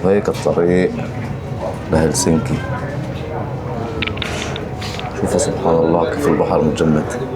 وهيك الطريق لهلسنكي. شوفوا سبحان الله كيف البحر متجمد.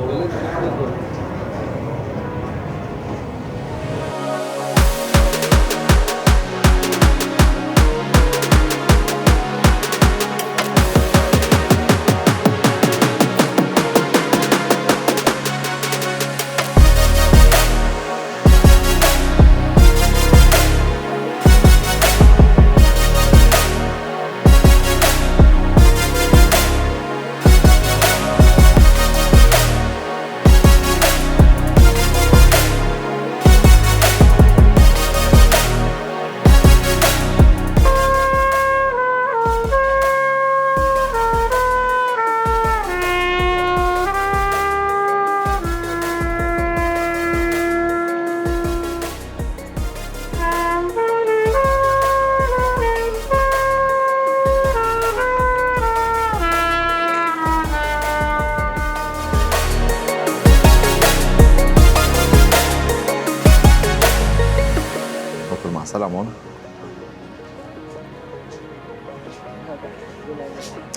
مع سلامون.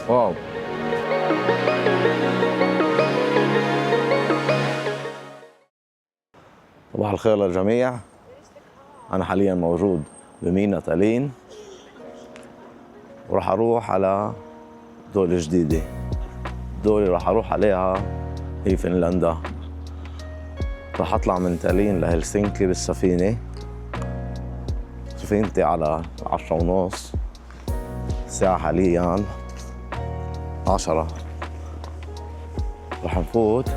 واو. صباح الخير للجميع. أنا حاليا موجود بميناء تالين وراح أروح على دولة جديدة. الدولة راح أروح عليها هي فنلندا. راح أطلع من تالين لهلسنكي بالسفينة. سفينتي على 10:30. الساعة حالياً 10. رح نفوت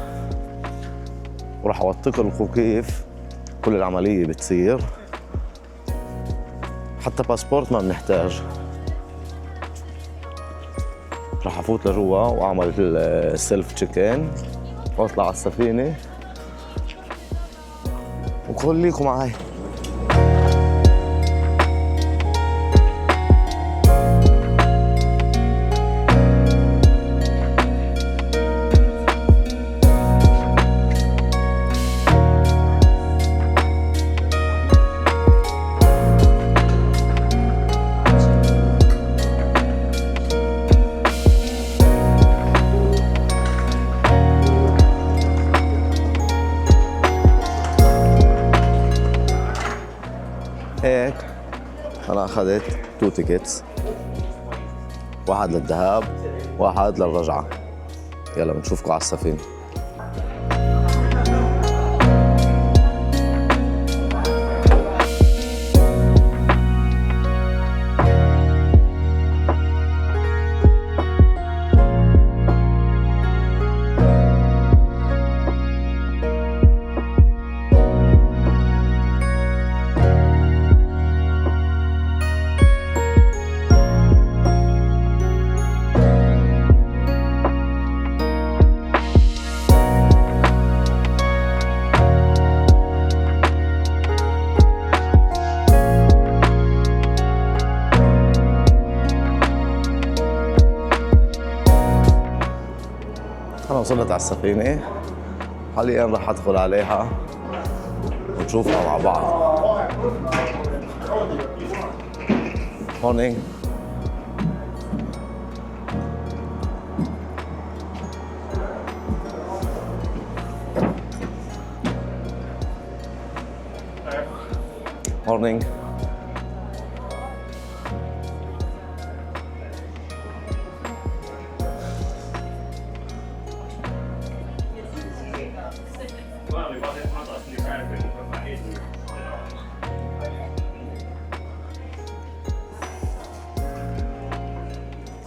ورح أوثق لكم كيف كل العملية بتصير. حتى باسبورت ما بنحتاج. رح أفوت لجوا وأعمل السيلف تشيك-إن وأطلع على السفينة وخليكم معي. هيك أنا أخذت 2 تيكتس، واحد للذهاب واحد للرجعة. يلا بنشوفكم على السفينة. أنا وصلت على السفينة، حالياً راح أدخل عليها ونشوفها مع بعض. Morning. Morning.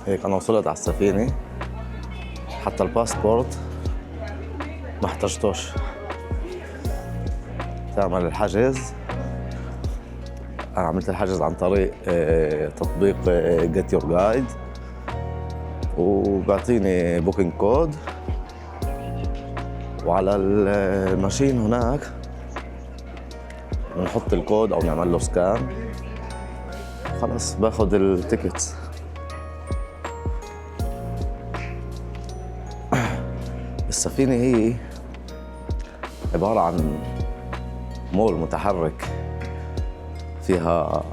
هيك أنا وصلت على السفينة، حتى الباسبورت ما احتجتوش. تعمل الحجز. أنا عملت الحجز عن طريق تطبيق Get Your Guide، وبعطيني بوكينج كود، وعلى الماشين هناك بنحط الكود أو نعمل له سكان، خلاص باخد التيكت. السفينة هي عبارة عن مول متحرك، فيها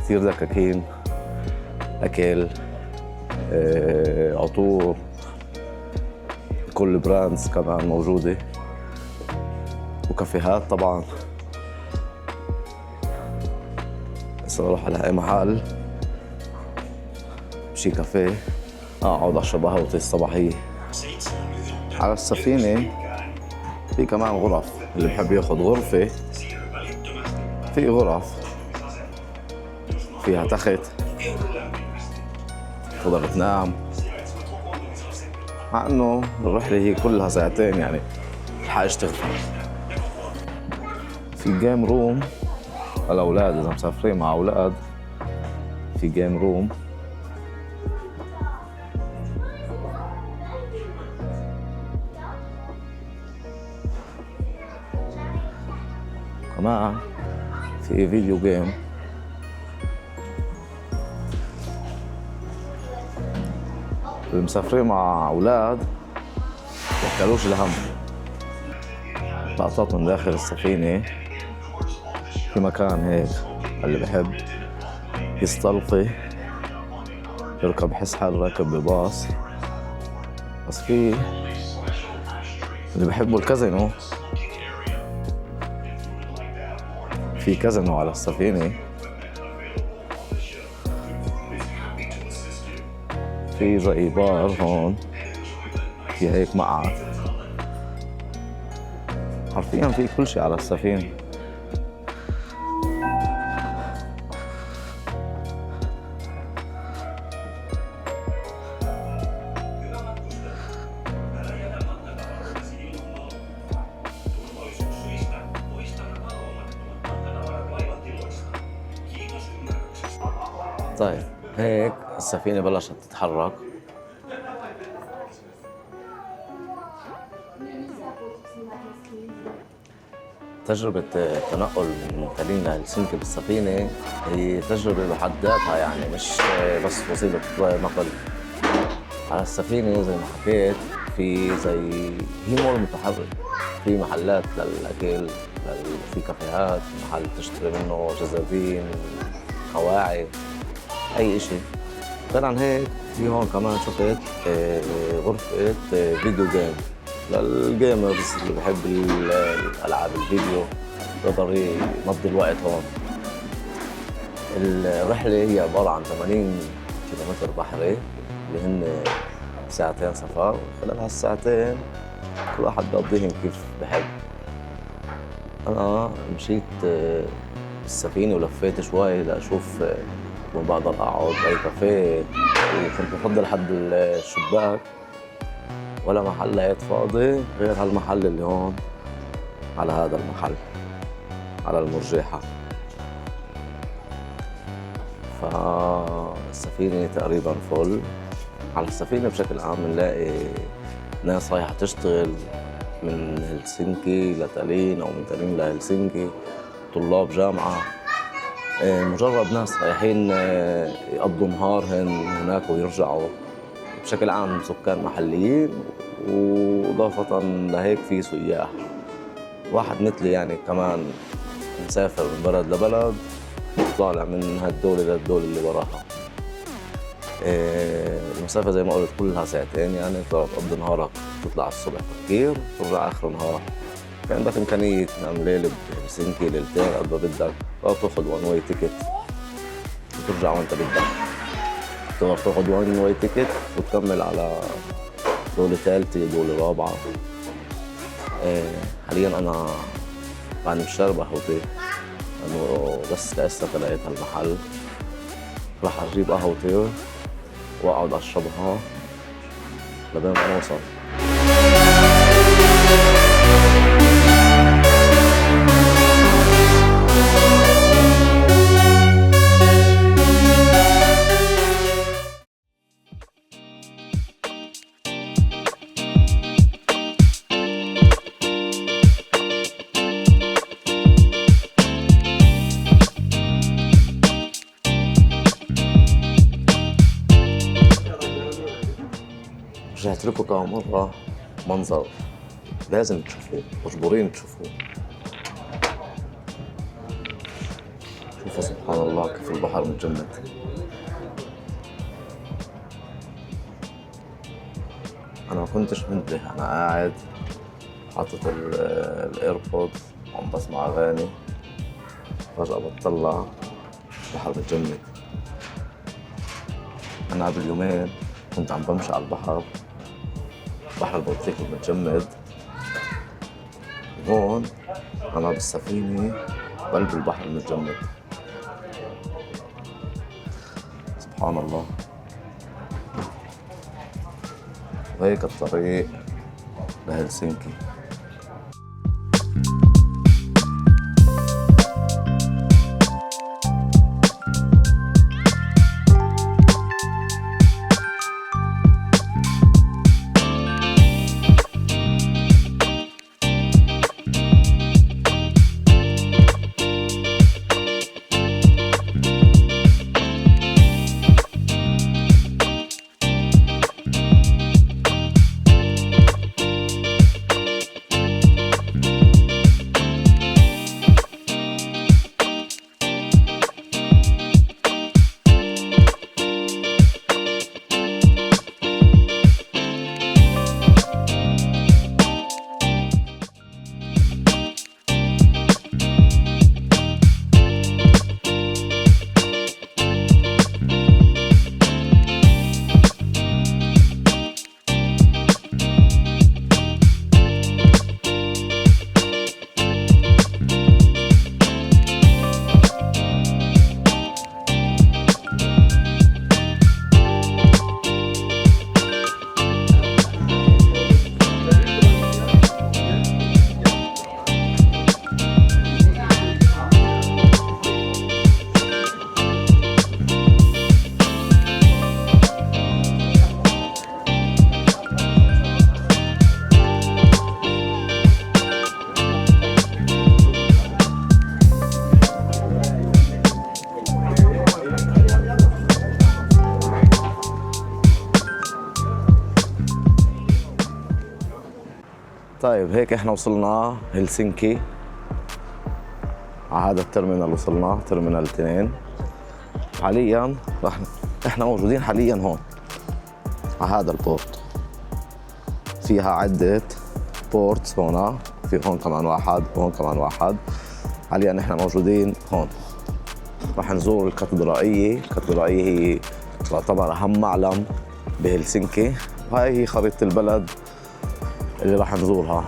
كتير دكاكين، أكل، عطور، كل براندز كمان موجودة، وكافيهات طبعاً. هسا بروح على أي محل بشي كافيه أقعد أشرب قهوتي الصباحية. على السفينة في كمان غرف، اللي بحب ياخد غرفة في غرف فيها تخت تقدر تنام، مع انه الرحلة هي كلها ساعتين يعني رح اشتغل. في جيم روم الأولاد إذا مسافرين مع أولاد، في جيم روم كمان، في فيديو جيم. المسافرين مع أولاد يحكالوش الهم. لقطات من داخل السفينة، في مكان هيك اللي بحب يستلقي يركب حس حاله راكب بباص، بس في اللي بحبوا الكازينو، في كازينو على السفينة، في زي بار هون، في هيك مقعد، حرفياً في كل شيء على السفينة. طيب هيك السفينة بلشت تتحرك. تجربة التنقل من تالين لهلسنكي بالسفينة هي تجربة بحد ذاتها، يعني مش بس وسيلة نقل. على السفينة زي ما حكيت في زي هي مول متحرك، في محلات للأكل، في كافيهات، محل تشتري منه جزازين، قواعد، أي إشي. غير عن هيك في هون كمان شفت غرفة فيديو جيم للجيمرز اللي بحب الألعاب الفيديو بقدر يمضي الوقت هون. الرحلة هي عبارة عن 80 كيلومتر بحري اللي هن ساعتين سفر. خلال هالساعتين كل واحد بيقضيهم كيف بحب. أنا مشيت بالسفينة ولفيت شوي لأشوف وين بقدر أقعد بأي كافيه، وكنت بفضل حد الشباك، ولا محل لقيت فاضي غير هالمحل اللي هون. على هذا المحل على المرجيحة، فالسفينة تقريباً فل. على السفينة بشكل عام بنلاقي ناس رايحة تشتغل من هلسنكي لتالين أو من تالين لهلسنكي، طلاب جامعة، مجرد ناس رايحين يقضوا نهارهن هناك ويرجعوا. بشكل عام سكان محليين، وإضافة لهيك في سياح. واحد مثلي يعني كمان مسافر من بلد لبلد، طالع من هالدولة للدولة اللي وراها. المسافة زي ما قلت كلها ساعتين، يعني تقدر تقضي نهارك، تطلع الصبح بكير ترجع آخر النهار. في عندك إمكانية تنام ليلة بهلسنكي ليلتين قد ما بدك، أو تاخد وان واي تيكت وترجع وانت بدك. تقدر تاخد وان واي تيكت وتكمل على دولة ثالثة دولة رابعة. حالياً أنا بعد مش شارب قهوتي لأنه بس لسه لقيت هالمحل، راح أجيب قهوتي وأقعد أشربها لبين ما نوصل. رجعت لكم كم مرة منظر لازم تشوفوه، مجبورين تشوفوه. شوفوا سبحان الله كيف البحر متجمد. أنا ما كنتش منتبه، أنا قاعد حاطط الإيربود وعم بسمع أغاني، فجأة بطلع البحر متجمد. أنا قبل يومين كنت عم بمشي على البحر، بحر البلطيق متجمد، وهون أنا بالسفينة بقلب البحر المتجمد. سبحان الله. وهيك الطريق لهلسنكي. طيب هيك احنا وصلنا هلسنكي، على هذا الترمينال وصلنا، ترمينال 2. حاليا احنا موجودين حاليا هون على هذا البورت، فيها عدة بورتس هون، في هون كمان واحد وهون كمان واحد. حاليا احنا موجودين هون، راح نزور الكاتدرائية. الكاتدرائية هي تعتبر أهم معلم بهلسنكي، وهي هي خريطة البلد اللي راح نزورها.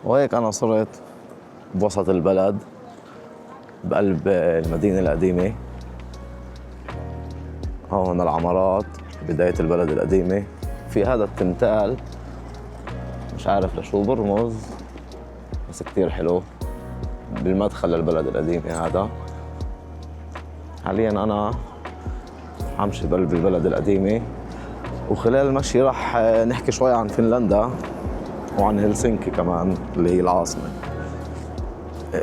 وهيك أنا صرت بوسط البلد بقلب المدينة القديمة. هون العمارات، بداية البلد القديمة. في هذا التمثال مش عارف لشو برمز، بس كتير حلو، بالمدخل للبلد القديمة هذا. حاليا أنا حمشي بقلب البلد القديمة، وخلال المشي راح نحكي شوي عن فنلندا وعن هلسنكي كمان اللي هي العاصمة.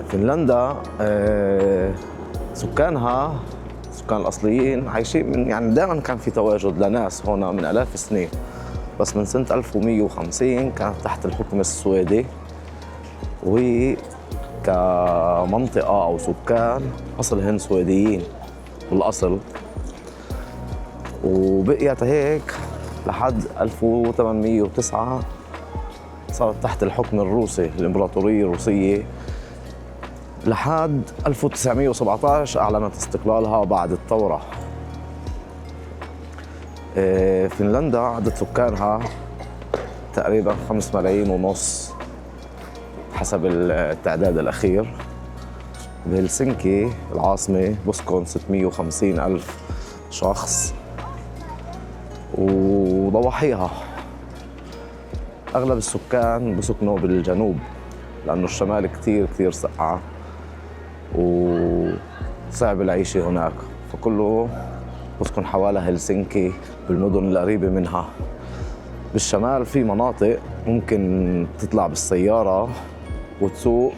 فنلندا سكانها، السكان الأصليين عايشين من، يعني دائما كان في تواجد لناس هنا من آلاف السنين، بس من سنة 1150 كانت تحت الحكم السويدي، وهي كمنطقة أو سكان أصلهن سويديين بالأصل، وبقيت هيك لحد 1809 صارت تحت الحكم الروسي، الإمبراطورية الروسية، لحد 1917 أعلنت استقلالها بعد الثورة. فنلندا عدد سكانها تقريبا 5 ملايين ونص حسب التعداد الأخير. بهلسنكي العاصمة بسكن 650 ألف شخص، وضواحيها أغلب السكان بسكنوا بالجنوب لأنه الشمال كتير سقعة وصعب العيشة هناك، فكله بسكن حوالي هلسنكي بالمدن القريبة منها. بالشمال في مناطق ممكن تطلع بالسيارة وتسوق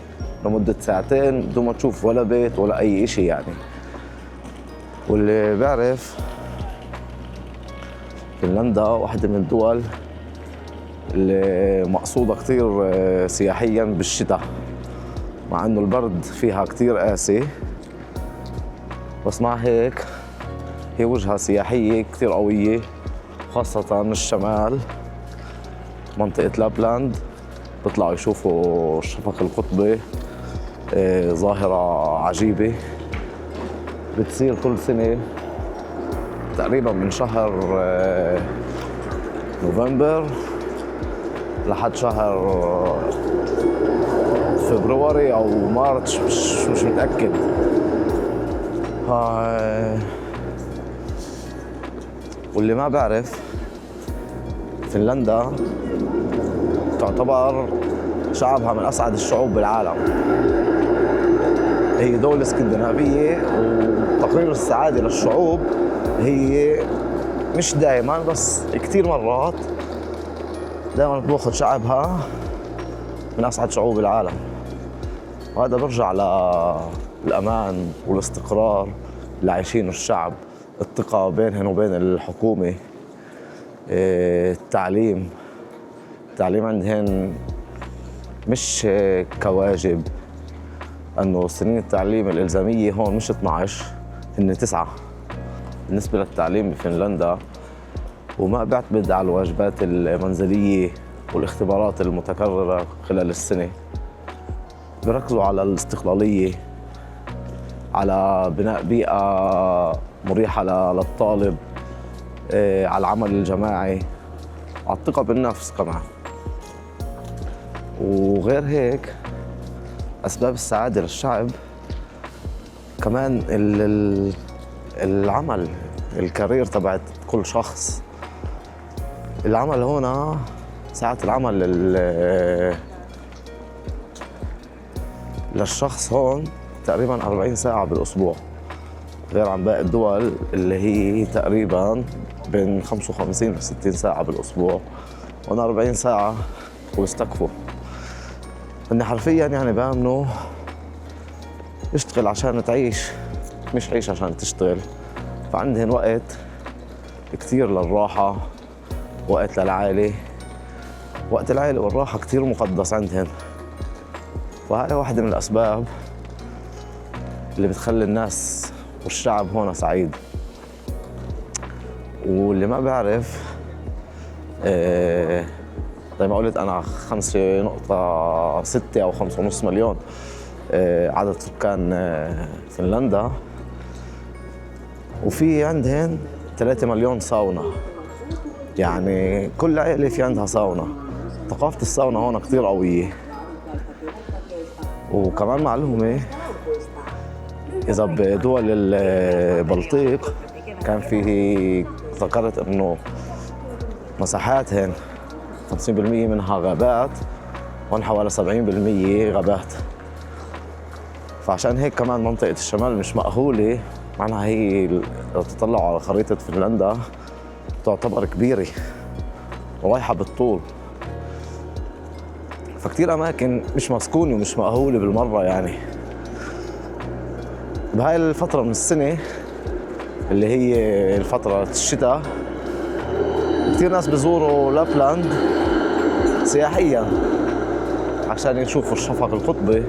لمدة ساعتين بدون ما تشوف ولا بيت ولا أي إشي يعني. واللي بعرف فنلندا واحدة من الدول اللي مقصودة كتير سياحياً بالشتاء، مع إنه البرد فيها كتير قاسي، بس مع هيك هي وجهة سياحية كتير قوية، خاصة الشمال منطقة لابلاند. بيطلعوا يشوفوا الشفق القطبي، ظاهرة عجيبة بتصير كل سنة تقريبا من شهر نوفمبر لحد شهر فبراير او مارس، مش متاكد. واللي ما بعرف، فنلندا تعتبر شعبها من اسعد الشعوب بالعالم. هي دولة اسكندنافية، وتقرير السعادة للشعوب هي مش دائما بس كثير مرات دائما بتاخذ شعبها من اسعد شعوب العالم. وهذا برجع للامان والاستقرار اللي عايشينه الشعب، الثقة بينهن وبين الحكومة، التعليم عندهن مش كواجب، انه سنين التعليم الالزامية هون مش 12 هن 9 بالنسبة للتعليم بفنلندا، وما بيعتمد على الواجبات المنزلية والاختبارات المتكررة خلال السنة. بيركزوا على الاستقلالية، على بناء بيئة مريحة للطالب، على العمل الجماعي، على الثقة بالنفس كمان. وغير هيك أسباب السعادة للشعب كمان العمل، الكارير تبعت كل شخص. العمل هنا ساعات العمل للشخص هون تقريبا 40 ساعة بالأسبوع، غير عن باقي الدول اللي هي تقريبا بين 55 و 60 ساعة بالأسبوع، وأنا 40 ساعة واستكفوا. إن حرفيا يعني بآمنوا اشتغل عشان تعيش، مش عيش عشان تشتغل. فعندهن وقت كتير للراحة، وقت للعائلة. وقت العائلة والراحة كتير مقدس عندهن، وهاي واحدة من الأسباب اللي بتخلي الناس والشعب هون سعيد. واللي ما بعرف، زي ما قلت أنا 5.6 أو 5.5 مليون عدد سكان فنلندا، وفي عندهن 3 مليون ساونا، يعني كل عائلة في عندها ساونا. ثقافة الساونا هون كتير قوية. وكمان معلومة، إذا بدول البلطيق كان في، ذكرت إنه مساحاتهن 50% منها غابات، وهون حوالي 70% غابات. فعشان هيك كمان منطقة الشمال مش مأهولة، معناها هي لو تطلعوا على خريطة فنلندا تعتبر كبيرة ورايحة بالطول. فكتير أماكن مش مسكونة ومش مأهولة بالمرة يعني. بهاي الفترة من السنة اللي هي الفترة الشتاء، كتير ناس بزوروا لابلاند سياحياً عشان يشوفوا الشفق القطبي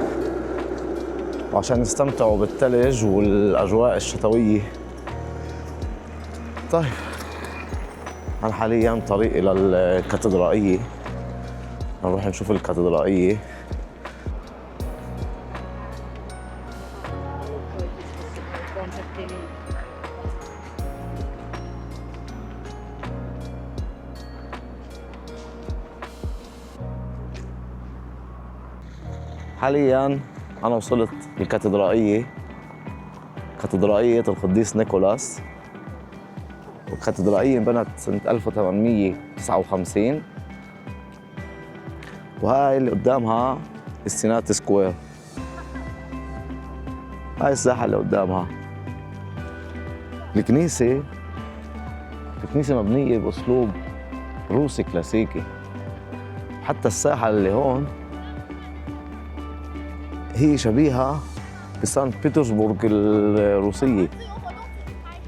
وعشان يستمتعوا بالثلج والأجواء الشتوية. طيب أنا حالياً طريقي للكاتدرائية، نروح نشوف الكاتدرائية. حالياً أنا وصلت الكاتدرائية، كاتدرائية القديس نيكولاس. والكاتدرائية انبنت سنة 1859، وهاي اللي قدامها السينات سكوير، هاي الساحة اللي قدامها. الكنيسة الكنيسة مبنية بأسلوب روسي كلاسيكي. حتى الساحة اللي هون هي شبيهة بسانت بطرسبرغ الروسية،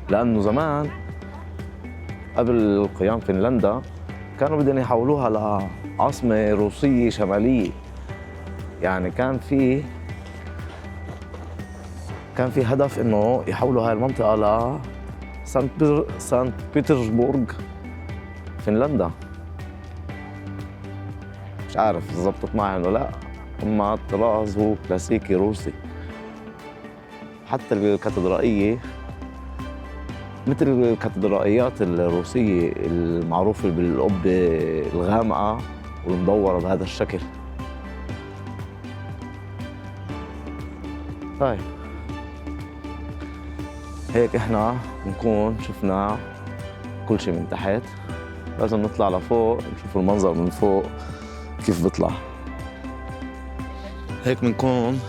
لأنه زمان قبل قيام فنلندا كانوا بدهم يحولوها لعاصمة روسية شمالية. يعني كان في هدف إنه يحولوا هاي المنطقة سانت بطرسبرغ فنلندا. مش عارف زبطت معي ولا لا، أما الطراز هو كلاسيكي روسي. حتى الكاتدرائية مثل الكاتدرائيات الروسية المعروفة بالقبة الغامقة والمدورة بهذا الشكل. طيب هيك احنا بنكون شفنا كل شيء من تحت. لازم نطلع لفوق نشوف المنظر من فوق كيف بيطلع. هيك بنكون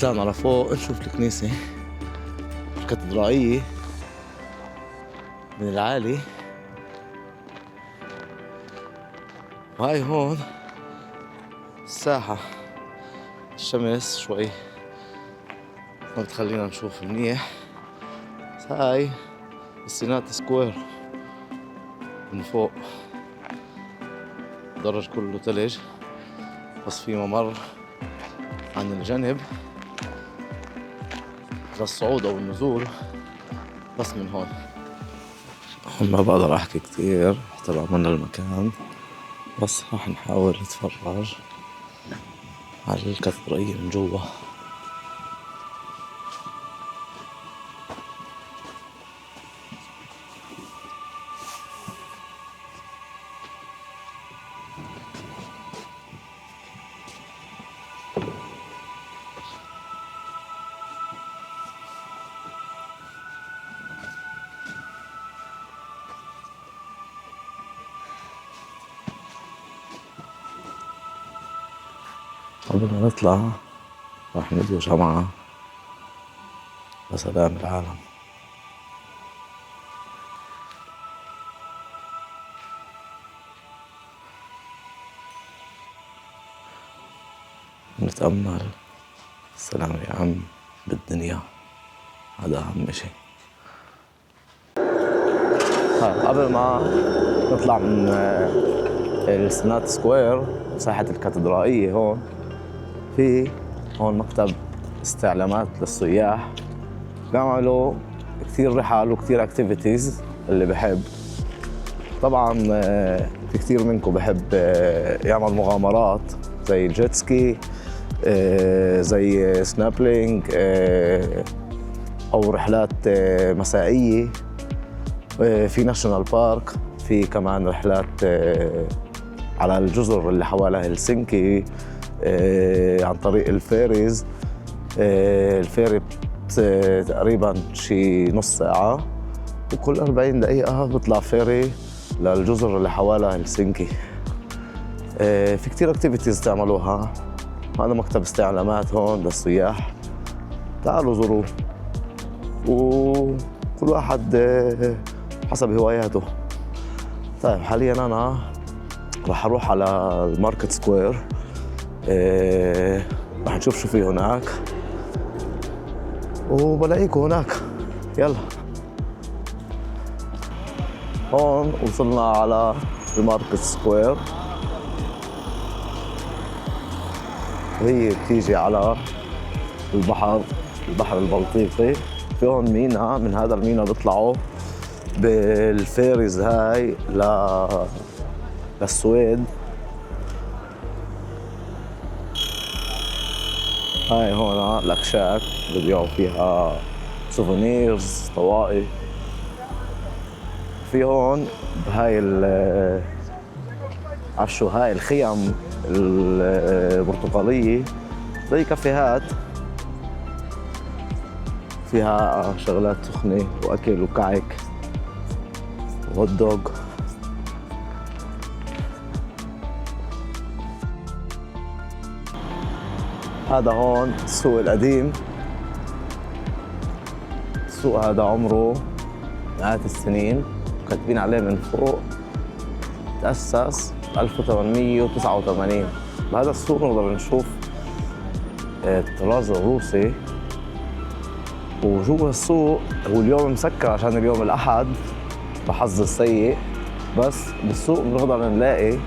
طلعنا لفوق نشوف الكنيسة الكاتدرائية من العالي. وهاي هون الساحة، الشمس شوي ما بتخلينا نشوف منيح. هاي السينات سكوير من فوق، الدرج كله تلج بس في ممر عن الجنب للصعود أو النزول بس من هون. هون ما بقدر أحكي كتير حتى لو عملنا المكان، بس راح نحاول نتفرج على الكاتدرائية من جوا. قبل ما نطلع راح ندوي جمعة لسلام العالم. نتأمل السلام يا عم بالدنيا، هذا أهم شيء. قبل ما نطلع من السنات سكوير ساحة الكاتدرائية هون مكتب استعلامات للسياح. بيعملوا كثير رحل وكثير اكتيفيتيز اللي بحب. طبعا في كثير منكم بحب يعمل مغامرات زي جيت سكي، زي سنابلينج، او رحلات مسائية. في ناشونال بارك، في كمان رحلات على الجزر اللي حوالي هلسنكي عن طريق الفيريز. الفيري تقريبا شي نص ساعة، وكل 40 دقيقة بيطلع فيري للجزر اللي حوالي هلسنكي. في كتير اكتيفيتيز تعملوها. هذا مكتب استعلامات هون للسياح، تعالوا زوروه، وكل واحد حسب هواياته. طيب حاليا أنا راح أروح على الماركت سكوير، راح نشوف شو في هناك وبلاقيكم هناك. يلا هون وصلنا على الماركت سكوير، وهي بتيجي على البحر البلطيقي. في هون مينا، من هذا المينا بيطلعوا بالفيريز هاي للسويد. هاي هون الأكشاك ببيعوا فيها سوفونيرز، طوائف. في هون بهاي عشو هاي الخيم البرتقالية زي كافيهات فيها شغلات سخنة وأكل وكعك وهوت دوغ. هذا هون السوق القديم. السوق هذا عمره مئات السنين، كاتبين عليه من فوق تأسس 1889. بهذا السوق نقدر نشوف الطراز الروسي. وجوا السوق هو اليوم مسكر عشان اليوم الأحد بحظ السيء، بس بالسوق بنقدر نلاقي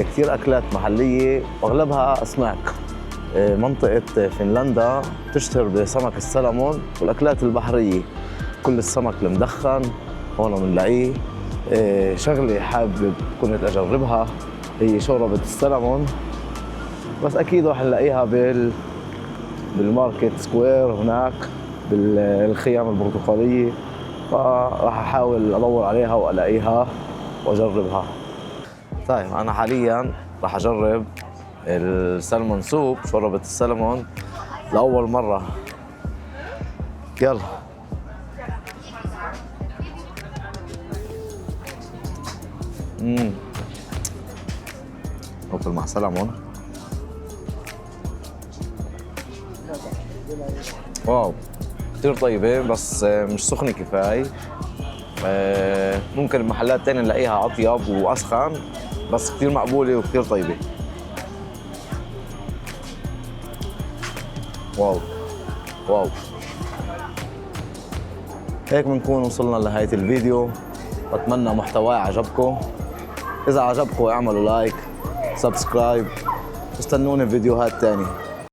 كثير أكلات محلية وأغلبها أسماك. منطقة فنلندا تشتهر بسمك السلمون والأكلات البحرية. كل السمك المدخن هون بنلاقيه. شغلة حابب كنت أجربها هي شوربة السلمون، بس أكيد راح نلاقيها بالماركت سكوير هناك بالخيام البرتقالية، فراح أحاول أدور عليها وألاقيها وأجربها. طيب أنا حالياً راح أجرب السلمون سوب، شوربة السلمون لأول مرة. يلا. أكل مع سلمون. واو كتير طيبة، بس مش سخنة كفاية. ممكن بمحلات تانية نلاقيها أطيب وأسخن، بس كتير مقبولة وكتير طيبة. واو واو. هيك بنكون وصلنا لنهاية الفيديو. بتمنى محتواه عجبكم. إذا عجبكم اعملوا لايك، سبسكرايب، استنوني في فيديوهات تانية.